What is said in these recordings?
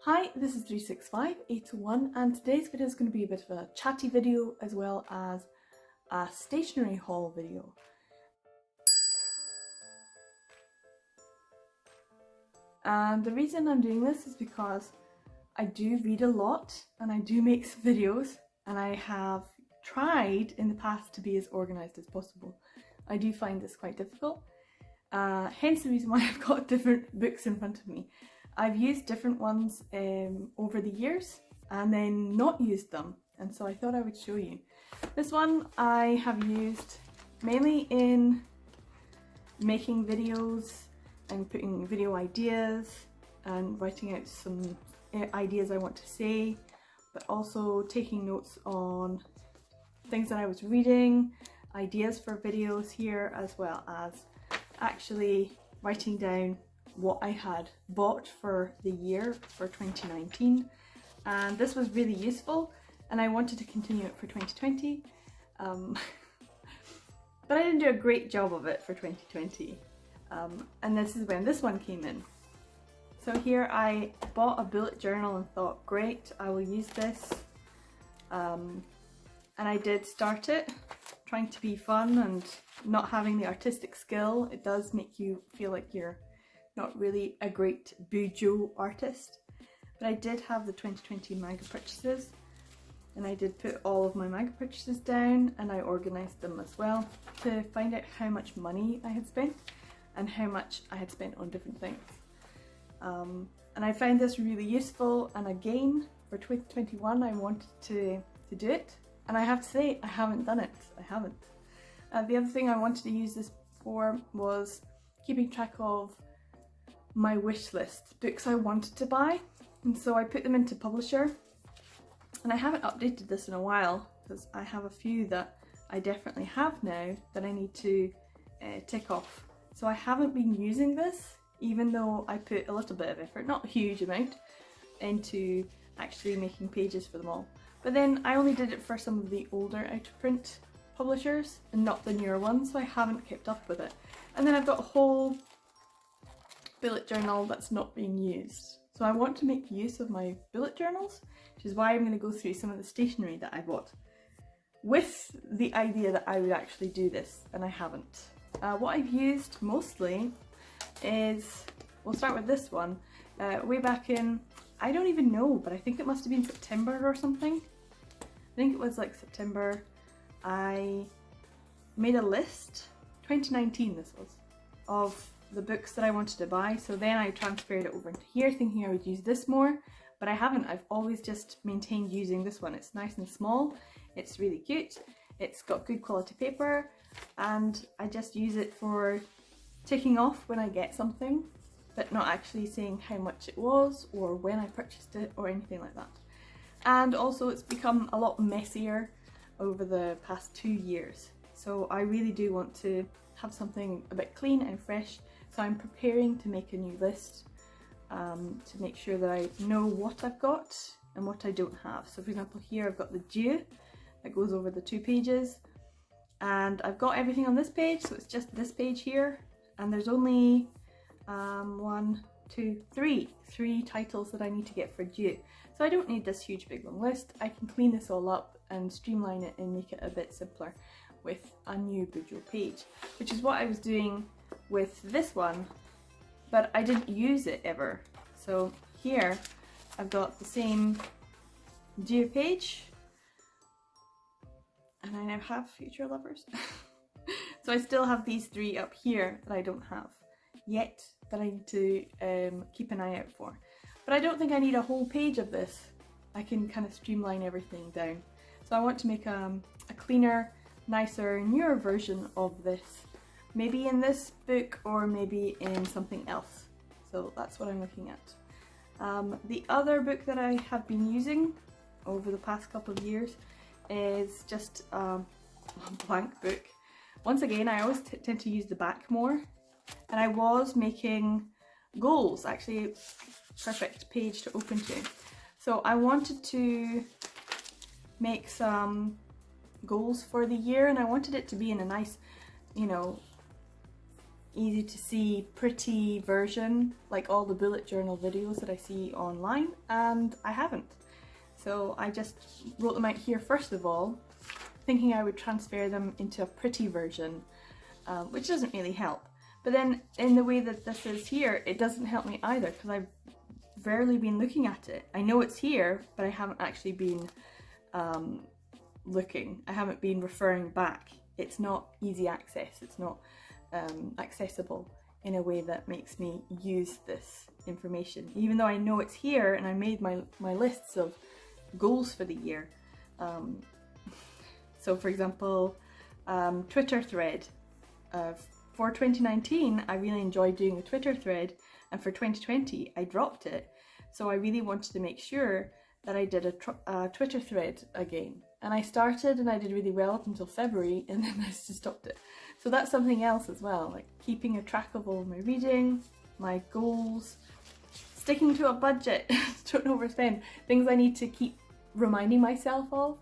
Hi, this is 365801 and today's video is going to be a bit of a chatty video as well as a stationery haul video. And the reason I'm doing this is because I do read a lot and I do make some videos, and I have tried in the past to be as organised as possible. I do find this quite difficult, hence the reason why I've got different books in front of me. I've used different ones over the years and then not used them, and so I thought I would show you. This one I have used mainly in making videos and putting video ideas and writing out some ideas I want to say, but also taking notes on things that I was reading, ideas for videos here, as well as actually writing down what I had bought for the year for 2019, and this was really useful and I wanted to continue it for 2020, but I didn't do a great job of it for 2020, and this is when this one came in. So here I bought a bullet journal and thought, great, I will use this, and I did start it, trying to be fun and not having the artistic skill. It does make you feel like you're not really a great Bujo artist, but I did have the 2020 manga purchases, and I did put all of my manga purchases down and I organised them as well to find out how much money I had spent and how much I had spent on different things. And I found this really useful, and again for 2021 I wanted to do it, and I have to say I haven't done it. I haven't. The other thing I wanted to use this for was keeping track of my wish list, books I wanted to buy, and so I put them into Publisher, and I haven't updated this in a while because I have a few that I definitely have now that I need to tick off. So I haven't been using this, even though I put a little bit of effort, not a huge amount, into actually making pages for them all. But then I only did it for some of the older out of print publishers and not the newer ones, so I haven't kept up with it. And then I've got a whole bullet journal that's not being used. So I want to make use of my bullet journals, which is why I'm going to go through some of the stationery that I bought with the idea that I would actually do this, and I haven't. What I've used mostly is, we'll start with this one, way back in, I don't even know, but I think it must have been September or something. I think it was like September. I made a list, 2019 this was, of the books that I wanted to buy, so then I transferred it over into here thinking I would use this more, but I haven't. I've always just maintained using this one. It's nice and small, it's really cute, it's got good quality paper, and I just use it for ticking off when I get something, but not actually saying how much it was or when I purchased it or anything like that. And also it's become a lot messier over the past 2 years, so I really do want to have something a bit clean and fresh. So I'm preparing to make a new list to make sure that I know what I've got and what I don't have. So for example, here I've got the due that goes over the 2 pages, and I've got everything on this page, so it's just this page here, and there's only 1, 2, 3 titles that I need to get for due. So I don't need this huge big long list. I can clean this all up and streamline it and make it a bit simpler with a new Bujo page, which is what I was doing with this one, but I didn't use it ever. So here I've got the same due page, and I now have Future Lovers. So I still have these 3 up here that I don't have yet, that I need to keep an eye out for. But I don't think I need a whole page of this. I can kind of streamline everything down. So I want to make a cleaner, nicer, newer version of this. Maybe in this book or maybe in something else. So that's what I'm looking at. The other book that I have been using over the past couple of years is just a blank book. Once again, I always tend to use the back more, and I was making goals, actually perfect page to open to. So I wanted to make some goals for the year, and I wanted it to be in a nice, you know, easy to see, pretty version like all the bullet journal videos that I see online, and I haven't. So I just wrote them out here first of all, thinking I would transfer them into a pretty version, which doesn't really help. But then in the way that this is here, it doesn't help me either, because I've rarely been looking at it. I know it's here, but I haven't actually been looking. I haven't been referring back. It's not easy access. It's not accessible in a way that makes me use this information. Even though I know it's here and I made my lists of goals for the year. So for example, Twitter thread. For 2019, I really enjoyed doing a Twitter thread, and for 2020, I dropped it. So I really wanted to make sure that I did a Twitter thread again. And I started and I did really well up until February, and then I just stopped it. So that's something else as well, like keeping a track of all my reading, my goals, sticking to a budget, don't overspend, things I need to keep reminding myself of,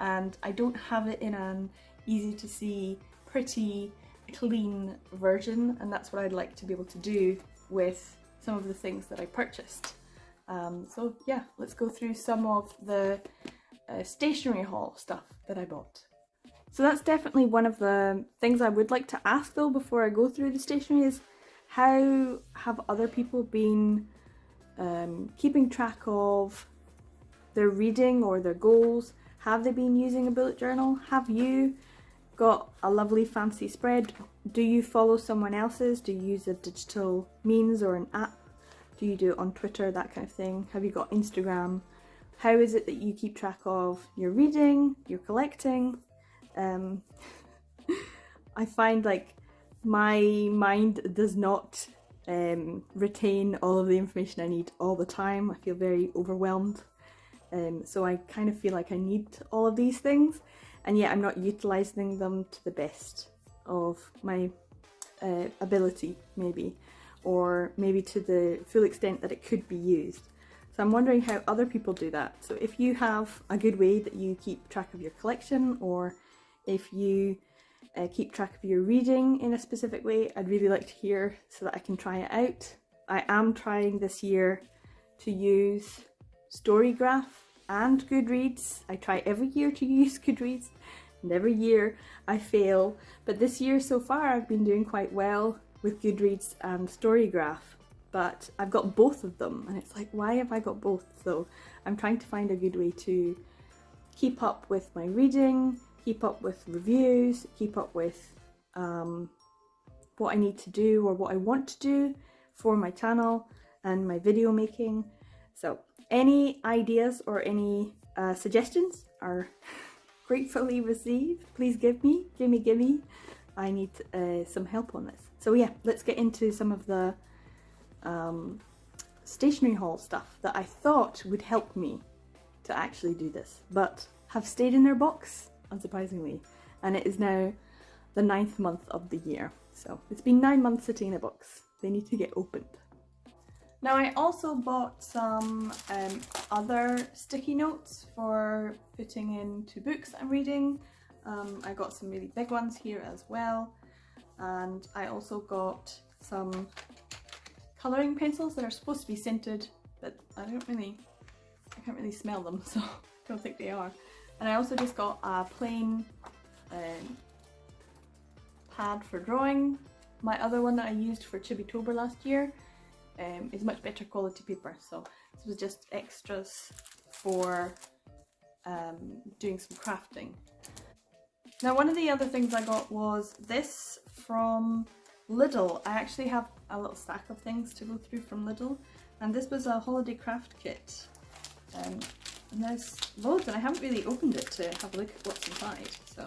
and I don't have it in an easy to see, pretty, clean version, and that's what I'd like to be able to do with some of the things that I purchased. So yeah, let's go through some of the stationery haul stuff that I bought. So that's definitely one of the things I would like to ask though before I go through the stationery is, how have other people been keeping track of their reading or their goals? Have they been using a bullet journal? Have you got a lovely fancy spread? Do you follow someone else's? Do you use a digital means or an app? Do you do it on Twitter, that kind of thing? Have you got Instagram? How is it that you keep track of your reading, your collecting? I find like my mind does not retain all of the information I need all the time. I feel very overwhelmed. So I kind of feel like I need all of these things, and yet I'm not utilising them to the best of my ability, maybe, or maybe to the full extent that it could be used. So I'm wondering how other people do that. So if you have a good way that you keep track of your collection, or if you keep track of your reading in a specific way, I'd really like to hear so that I can try it out. I am trying this year to use Storygraph and Goodreads. I try every year to use Goodreads, and every year I fail, but this year so far I've been doing quite well with Goodreads and Storygraph, but I've got both of them, and it's like, why have I got both? So I'm trying to find a good way to keep up with my reading, keep up with reviews, keep up with what I need to do or what I want to do for my channel and my video making. So any ideas or any suggestions are gratefully received. Please give me. I need some help on this. So yeah, let's get into some of the stationery haul stuff that I thought would help me to actually do this, but have stayed in their box, unsurprisingly. And it is now the 9th month of the year. So it's been 9 months sitting in a box. They need to get opened. Now I also bought some other sticky notes for putting into books I'm reading. I got some really big ones here as well, and I also got some colouring pencils that are supposed to be scented, but I can't really smell them, so I don't think they are. And I also just got a plain pad for drawing. My other one that I used for Chibi-tober last year is much better quality paper, so this was just extras for doing some crafting. Now one of the other things I got was this from Lidl. I actually have a little stack of things to go through from Lidl, and this was a holiday craft kit. And there's loads, and I haven't really opened it to have a look at what's inside, so.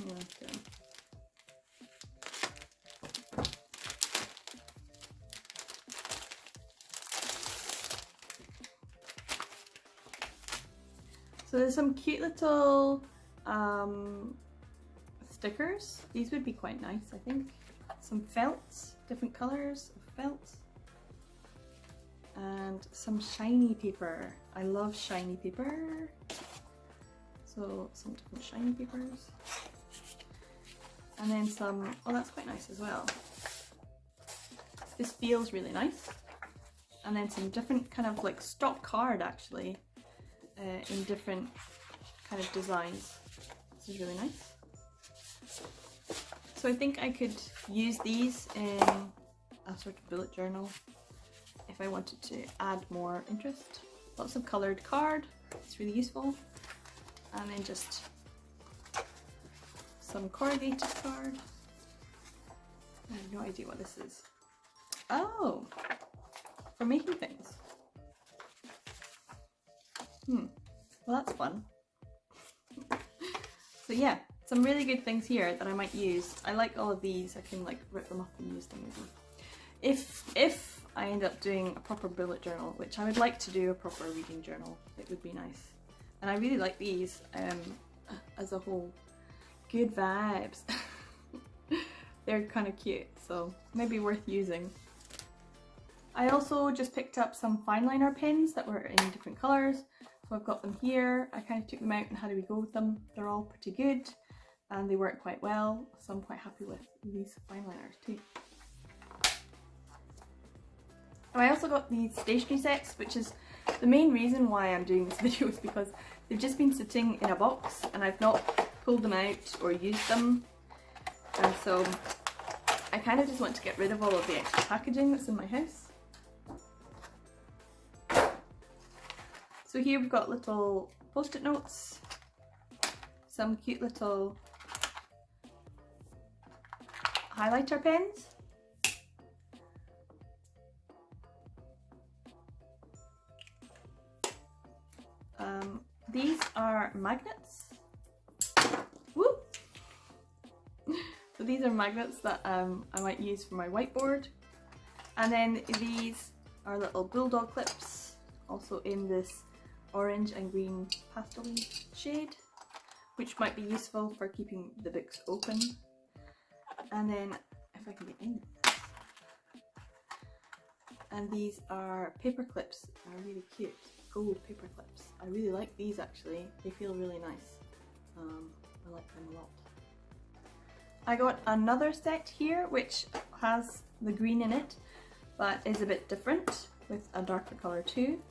Okay. So there's some cute little stickers. These would be quite nice, I think. Some felts, different colours of felts. and some shiny paper. I love shiny paper. So some different shiny papers. And then some, oh that's quite nice as well. This feels really nice. And then some different kind of like stock card actually, in different kind of designs. This is really nice. So I think I could use these in a sort of bullet journal if I wanted to add more interest. Lots of coloured card, it's really useful. And then just some corrugated card. I have no idea what this is. Oh, for making things. Well that's fun. So yeah, some really good things here that I might use. I like all of these. I can like rip them up and use them maybe. If I end up doing a proper bullet journal, which I would like to do a proper reading journal, it would be nice. And I really like these as a whole. Good vibes. They're kind of cute, so maybe worth using. I also just picked up some fine liner pens that were in different colours. So I've got them here. I kind of took them out and how do we go with them. They're all pretty good and they work quite well. So I'm quite happy with these fine liners too. And I also got these stationery sets, which is the main reason why I'm doing this video is because they've just been sitting in a box and I've not pulled them out or used them. And so I kind of just want to get rid of all of the extra packaging that's in my house. So here we've got little post-it notes, some cute little highlighter pens, these are magnets. Woo! So these are magnets that I might use for my whiteboard, and then these are little bulldog clips, also in this orange and green pastel shade, which might be useful for keeping the books open. And then if I can get in this, and these are paper clips, are really cute, gold paper clips. I really like these actually, they feel really nice. I like them a lot. I got another set here which has the green in it but is a bit different with a darker colour too.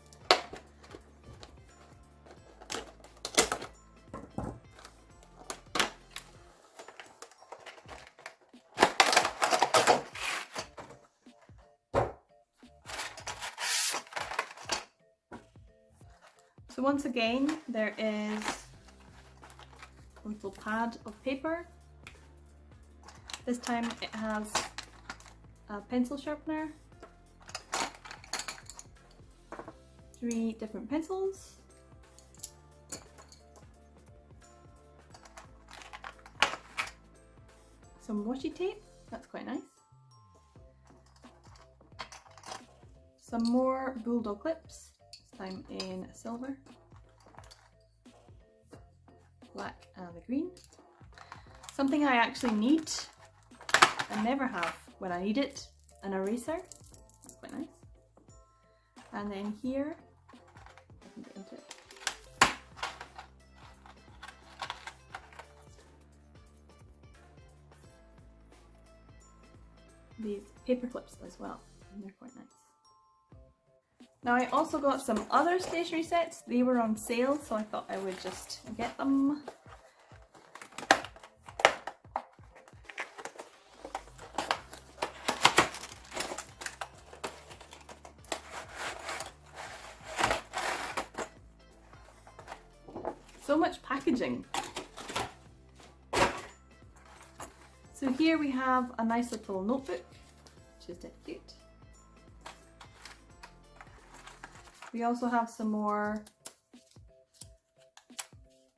So once again, there is a little pad of paper. This time it has a pencil sharpener, 3 different pencils, some washi tape, that's quite nice, some more bulldog clips, this time in silver, black and the green. Something I actually need and never have when I need it, an eraser, that's quite nice. And then here, I can get into it. These paper clips as well, and they're quite nice. Now I also got some other stationery sets. They were on sale, so I thought I would just get them. So much packaging. So here we have a nice little notebook, which is dead cute. We also have some more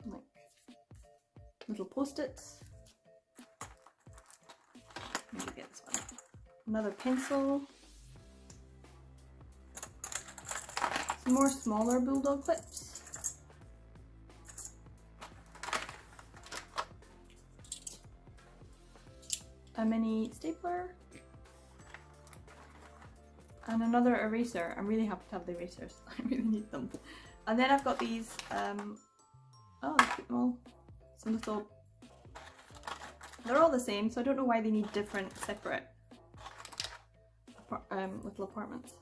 like little post-its. Maybe get this one. Another pencil. Some more smaller bulldog clips. A mini stapler. and another eraser. I'm really happy to have the erasers. I really need them. And then I've got these, oh, let's keep them all. Some little, they're all the same, so I don't know why they need different, separate little apartments.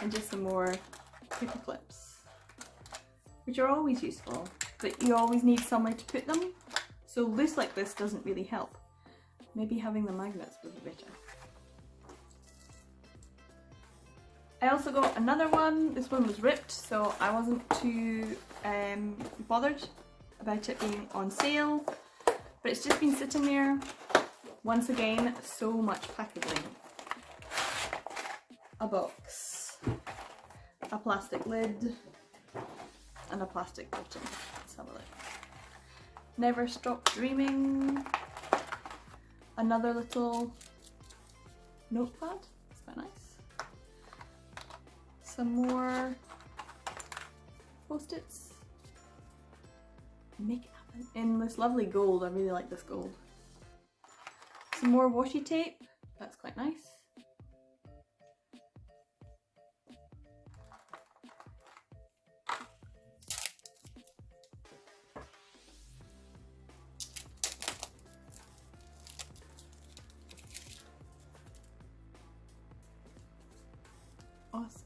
And just some more paper clips, which are always useful, but you always need somewhere to put them. So loose like this doesn't really help. Maybe having the magnets would be better. I also got another one. This one was ripped, so I wasn't too bothered about it being on sale, but it's just been sitting there. Once again, so much packaging. A box, a plastic lid, and a plastic bottom. Let's have a look. Never Stop Dreaming. Another little notepad. It's quite nice. Some more post-its. Make it happen. In this lovely gold. I really like this gold. Some more washi tape. That's quite nice. Awesome.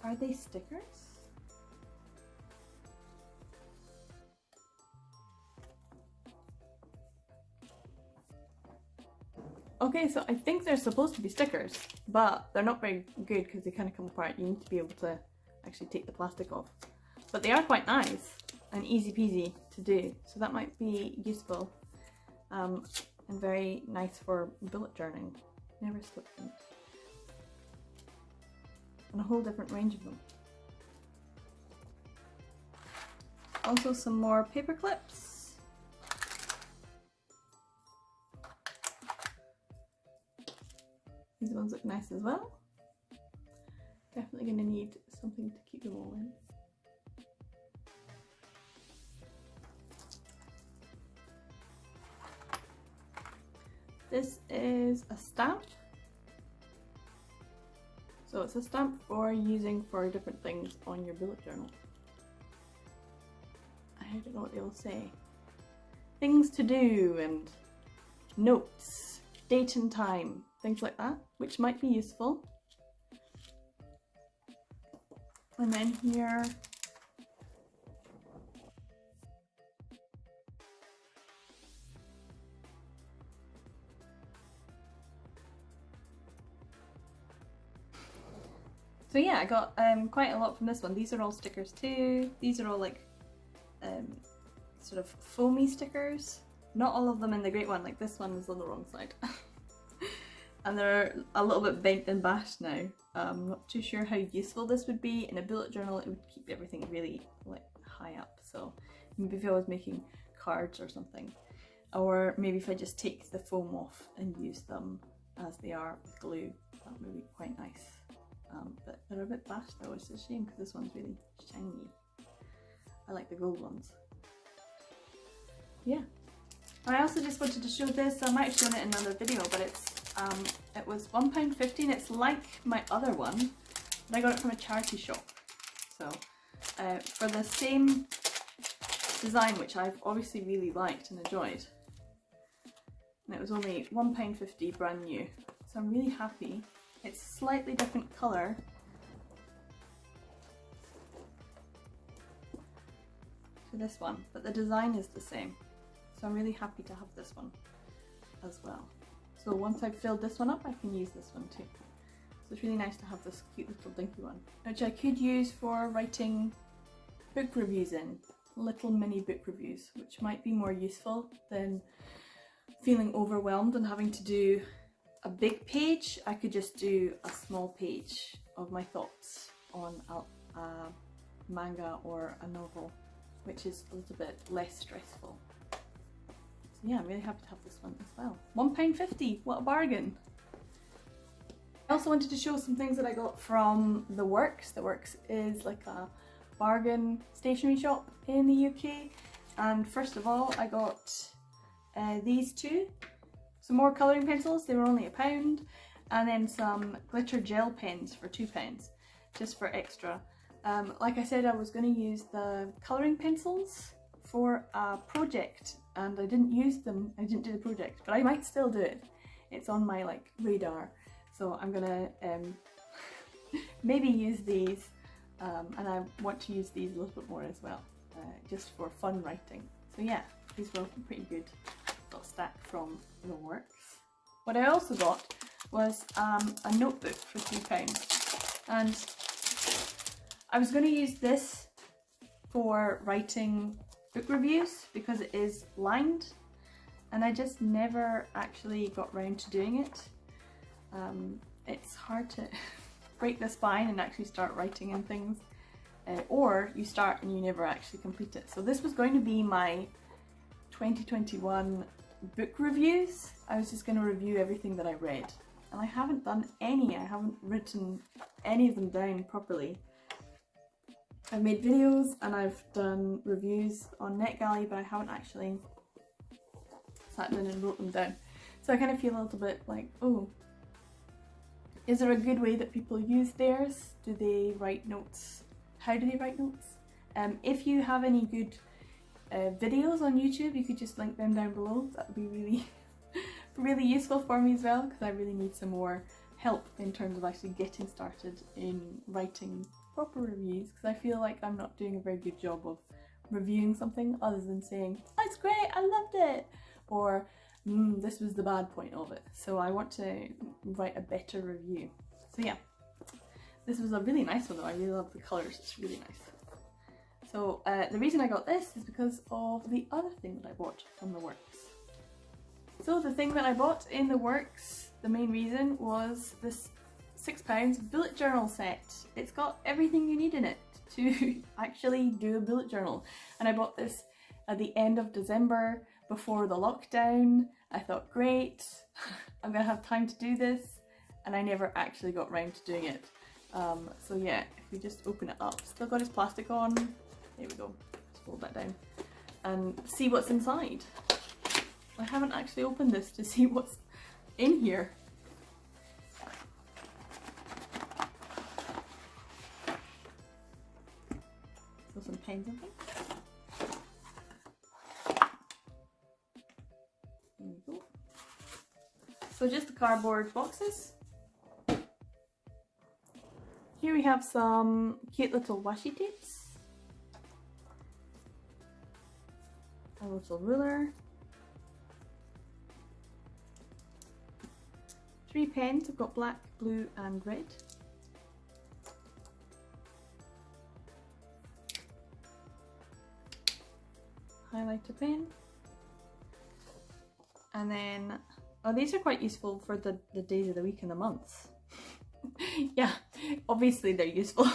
Are they stickers? Okay, so I think they're supposed to be stickers, but they're not very good because they kind of come apart. You need to be able to actually take the plastic off. But they are quite nice and easy peasy to do, so that might be useful. And very nice for bullet journaling. Never Stop them. And a whole different range of them. Also some more paper clips. These ones look nice as well. Definitely going to need something to keep them all in. This is a stamp. So it's a stamp for using for different things on your bullet journal. I don't know what they all say. Things to do and notes, date and time, things like that, which might be useful. And then here, so yeah, I got quite a lot from this one. These are all stickers too. These are all like sort of foamy stickers. Not all of them in the great one, like this one is on the wrong side. And they're a little bit bent and bashed now. I'm not too sure how useful this would be. In a bullet journal, it would keep everything really like high up. So maybe if I was making cards or something. Or maybe if I just take the foam off and use them as they are with glue, that would be quite nice. But they're a bit bashed though, it's a shame because this one's really shiny. I like the gold ones. Yeah. I also just wanted to show this. I might have shown it in another video, but it was £1.50 and it's like my other one, but I got it from a charity shop. So for the same design, which I've obviously really liked and enjoyed, and it was only £1.50 brand new. So I'm really happy. It's a slightly different colour. To this one, but the design is the same. So I'm really happy to have this one as well. So once I've filled this one up, I can use this one too. So it's really nice to have this cute little dinky one, which I could use for writing book reviews in, little mini book reviews, which might be more useful than feeling overwhelmed and having to do a big page. I could just do a small page of my thoughts on a manga or a novel, which is a little bit less stressful. So yeah, I'm really happy to have this one as well. £1.50, what a bargain! I also wanted to show some things that I got from The Works. The Works is like a bargain stationery shop in the UK, And first of all I got these two, some more colouring pencils, they were only £1, and then some glitter gel pens for £2, just for extra. Like I said, I was going to use the colouring pencils for a project and I didn't use them, I didn't do the project, but I might still do it. It's on my like radar, so I'm gonna maybe use these, and I want to use these a little bit more as well, just for fun writing. So yeah, these were pretty good. Got stacked from the works. What I also got was a notebook for £3, and I was going to use this for writing book reviews because it is lined, and I just never actually got round to doing it. It's hard to break the spine and actually start writing in things, or you start and you never actually complete it. So this was going to be my 2021 book reviews. I was just going to review everything that I read, and I haven't done any. I haven't written any of them down properly. I've made videos and I've done reviews on NetGalley, but I haven't actually sat down and wrote them down. So I kind of feel a little bit like, oh, is there a good way that people use theirs? Do they write notes? How do they write notes? If you have any good videos on YouTube, you could just link them down below. That would be really, really useful for me as well, because I really need some more help in terms of actually getting started in writing proper reviews, because I feel like I'm not doing a very good job of reviewing something other than saying, oh, it's great, I loved it, or this was the bad point of it. So I want to write a better review. So yeah, this was a really nice one though. I really love the colours, it's really nice. So the reason I got this is because of the other thing that I bought from the works. So the thing that I bought in the works, the main reason was this £6 bullet journal set. It's got everything you need in it to actually do a bullet journal. And I bought this at the end of December before the lockdown. I thought, great, I'm gonna have time to do this, and I never actually got round to doing it. So yeah, if we just open it up, still got its plastic on. There we go, just fold that down and see what's inside. I haven't actually opened this to see what's in here. So some pens and things. There we go. So just the cardboard boxes. Here we have some cute little washi tapes. A little ruler. 3 pens, I've got black, blue and red. Highlighter pen. And then, oh, these are quite useful for the days of the week and the months. Yeah, obviously they're useful.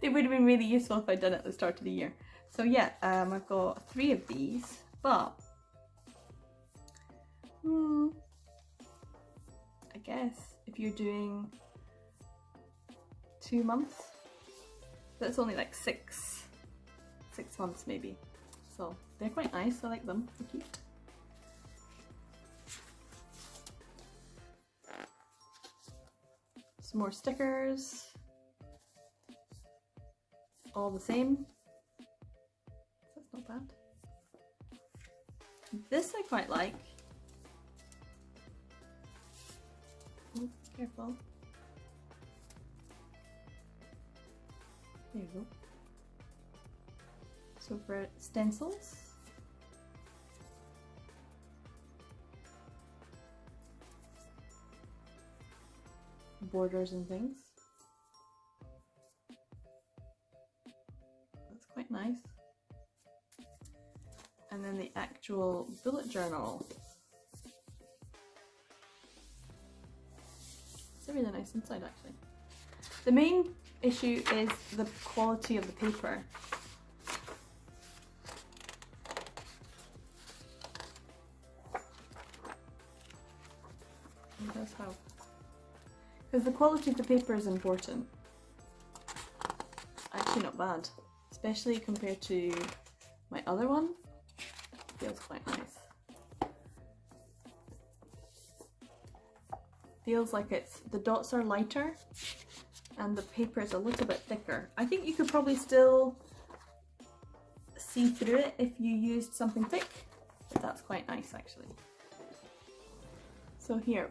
They would have been really useful if I'd done it at the start of the year. So yeah, I've got 3 of these, but I guess if you're doing 2 months, that's only like 6 months maybe. So they're quite nice, I like them, they're cute. Some more stickers, all the same. That's not bad. This I quite like. Oh, careful. There you go. So for stencils, borders and things. That's quite nice. And then the actual bullet journal. It's a really nice inside actually. The main issue is the quality of the paper. It does have, because the quality of the paper is important. Actually not bad, especially compared to my other one. feels quite nice. Feels like the dots are lighter and the paper is a little bit thicker. I think you could probably still see through it if you used something thick, but that's quite nice actually. So here,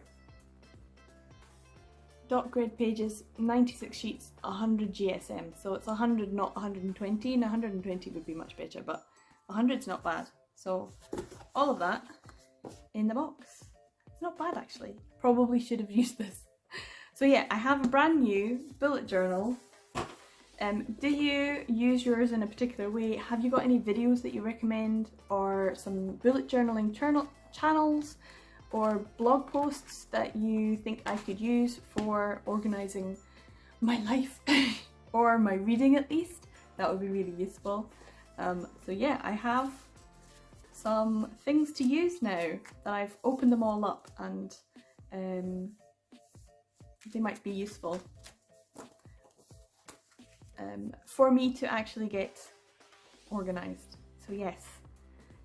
dot grid pages, 96 sheets, 100 GSM. So it's 100, not 120, and 120 would be much better, but 100's not bad. So all of that in the box. It's not bad actually. Probably should have used this. So yeah, I have a brand new bullet journal. Do you use yours in a particular way? Have you got any videos that you recommend, or some bullet journaling channels or blog posts that you think I could use for organising my life or my reading at least? That would be really useful. So yeah, I have some things to use now that I've opened them all up, and they might be useful for me to actually get organised. So yes,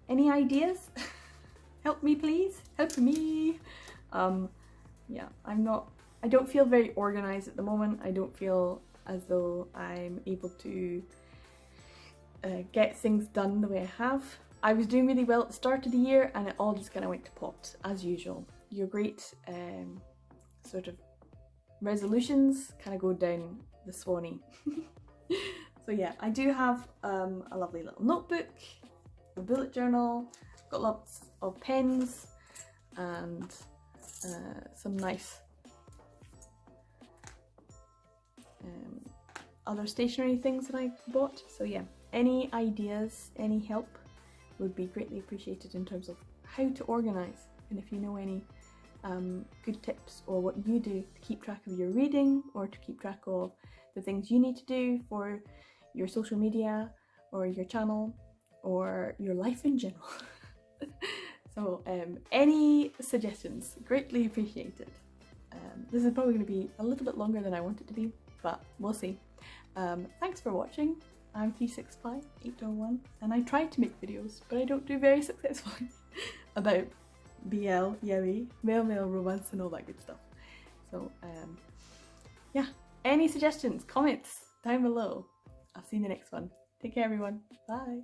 any ideas? Help me please, help me. Yeah, I don't feel very organised at the moment. I don't feel as though I'm able to get things done the way I have. I was doing really well at the start of the year and it all just kind of went to pot as usual. Your great sort of resolutions kind of go down the Swanee. So yeah, I do have a lovely little notebook, a bullet journal, got lots of pens and some nice other stationery things that I bought. So yeah, any ideas, any help would be greatly appreciated in terms of how to organise, and if you know any good tips or what you do to keep track of your reading or to keep track of the things you need to do for your social media or your channel or your life in general. So any suggestions, greatly appreciated. This is probably going to be a little bit longer than I want it to be, but we'll see. Thanks for watching. I'm 365-801 and I try to make videos, but I don't do very successfully about BL, yaoi, male romance and all that good stuff. So yeah, any suggestions, comments down below. I'll see you in the next one. Take care everyone. Bye.